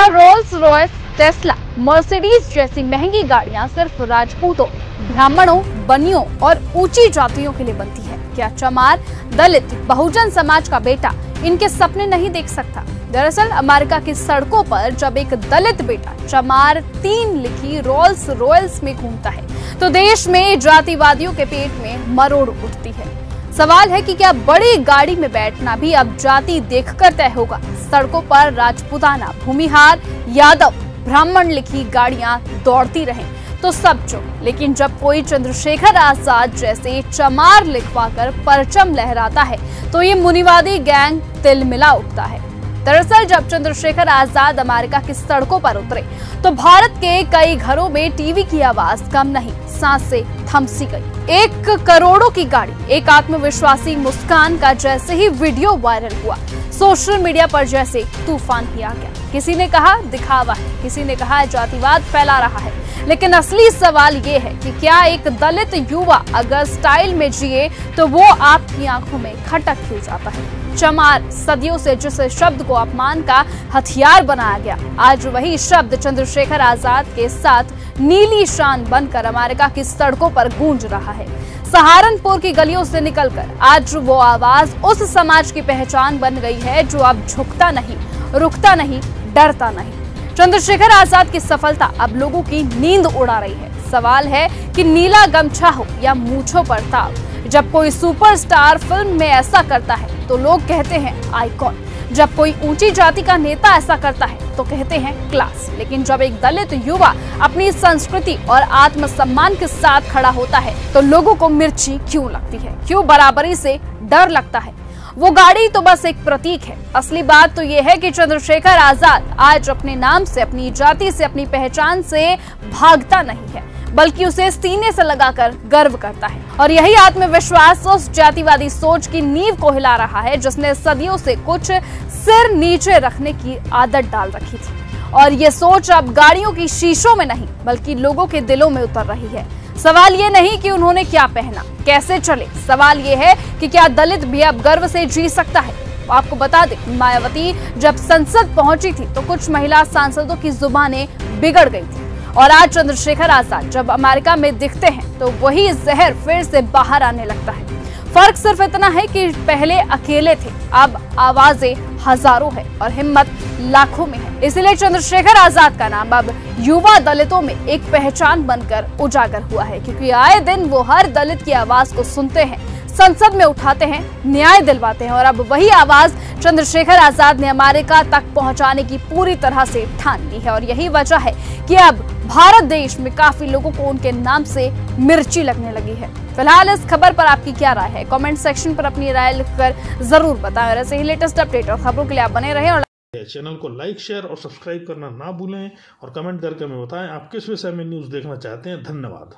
क्या Rolls Royce, Tesla, Mercedes जैसी महंगी गाड़ियां सिर्फ राजपूतों, ब्राह्मणों, बनियों और ऊंची जातियों के लिए बनती है? क्या चमार, दलित, बहुजन समाज का बेटा इनके सपने नहीं देख सकता? दरअसल अमेरिका की सड़कों पर जब एक दलित बेटा चमार 3 लिखी रोल्स रॉयल्स में घूमता है तो देश में जातिवादियों के पेट में मरोड़ उठती है। सवाल है कि क्या बड़ी गाड़ी में बैठना भी अब जाति देखकर तय होगा? सड़कों पर राजपूताना, भूमिहार, यादव, ब्राह्मण लिखी गाड़ियां दौड़ती रहें तो सब चुप, लेकिन जब कोई चंद्रशेखर आजाद जैसे चमार लिखवाकर परचम लहराता है तो ये मुनिवादी गैंग तिलमिला उठता है। दरअसल जब चंद्रशेखर आजाद अमेरिका की सड़कों पर उतरे तो भारत के कई घरों में टीवी की आवाज कम नहीं, सांसें थम सी गई। 1 करोड़ों की गाड़ी, एक आत्मविश्वासी मुस्कान का जैसे ही वीडियो वायरल हुआ, सोशल मीडिया पर जैसे तूफान ही आ गया। किसी ने कहा दिखावा है, किसी ने कहा जातिवाद फैला रहा है, लेकिन असली सवाल ये है कि क्या एक दलित युवा अगर स्टाइल में जिए तो वो आपकी आंखों में खटक क्यों जाता है? चमार, सदियों से जिस शब्द को अपमान का हथियार बनाया गया, आज वही शब्द चंद्रशेखर आजाद के साथ नीली शान बनकर अमेरिका की सड़कों पर गूंज रहा है। सहारनपुर की गलियों से निकलकर आज वो आवाज उस समाज की पहचान बन गई है जो अब झुकता नहीं, रुकता नहीं, डरता नहीं। चंद्रशेखर आजाद की सफलता अब लोगों की नींद उड़ा रही है। सवाल है कि नीला गमछा हो या मूंछों पर ताव, जब कोई सुपरस्टार फिल्म में ऐसा करता है तो लोग कहते हैं आइकॉन, जब कोई ऊंची जाति का नेता ऐसा करता है तो कहते हैं क्लास, लेकिन जब एक दलित युवा अपनी संस्कृति और आत्मसम्मान के साथ खड़ा होता है तो लोगों को मिर्ची क्यों लगती है? क्यों बराबरी से डर लगता है? वो गाड़ी तो बस एक प्रतीक है। असली बात तो ये है कि चंद्रशेखर आजाद आज अपने नाम से, अपनी जाति से, अपनी पहचान से भागता नहीं है, बल्कि उसे सीने से लगाकर गर्व करता है। और यही आत्मविश्वास उस जातिवादी सोच की नींव को हिला रहा है जिसने सदियों से कुछ सिर नीचे रखने की आदत डाल रखी थी। और ये सोच अब गाड़ियों की शीशों में नहीं बल्कि लोगों के दिलों में उतर रही है। सवाल ये नहीं कि उन्होंने क्या पहना, कैसे चले, सवाल ये है कि क्या दलित भी अब गर्व से जी सकता है? आपको बता दें, मायावती जब संसद पहुंची थी तो कुछ महिला सांसदों की जुबानें बिगड़ गई थी, और आज चंद्रशेखर आजाद जब अमेरिका में दिखते हैं तो वही जहर फिर से बाहर आने लगता है। फर्क सिर्फ इतना है कि पहले अकेले थे, अब आवाजें हजारों है और हिम्मत लाखों में है। इसलिए चंद्रशेखर आजाद का नाम अब युवा दलितों में एक पहचान बनकर उजागर हुआ है, क्योंकि आए दिन वो हर दलित की आवाज को सुनते हैं, संसद में उठाते हैं, न्याय दिलवाते हैं। और अब वही आवाज चंद्रशेखर आजाद ने अमेरिका तक पहुंचाने की पूरी तरह से ठान ली है। और यही वजह है कि अब भारत देश में काफी लोगों को उनके नाम से मिर्ची लगने लगी है। फिलहाल इस खबर पर आपकी क्या राय है? कमेंट सेक्शन पर अपनी राय लिखकर जरूर बताएं। और ऐसे ही लेटेस्ट अपडेट और खबरों के लिए आप बने रहें और चैनल को लाइक, शेयर और सब्सक्राइब करना ना भूलें और कमेंट करके हमें बताएं आप किस विषय में न्यूज़ देखना चाहते हैं। धन्यवाद।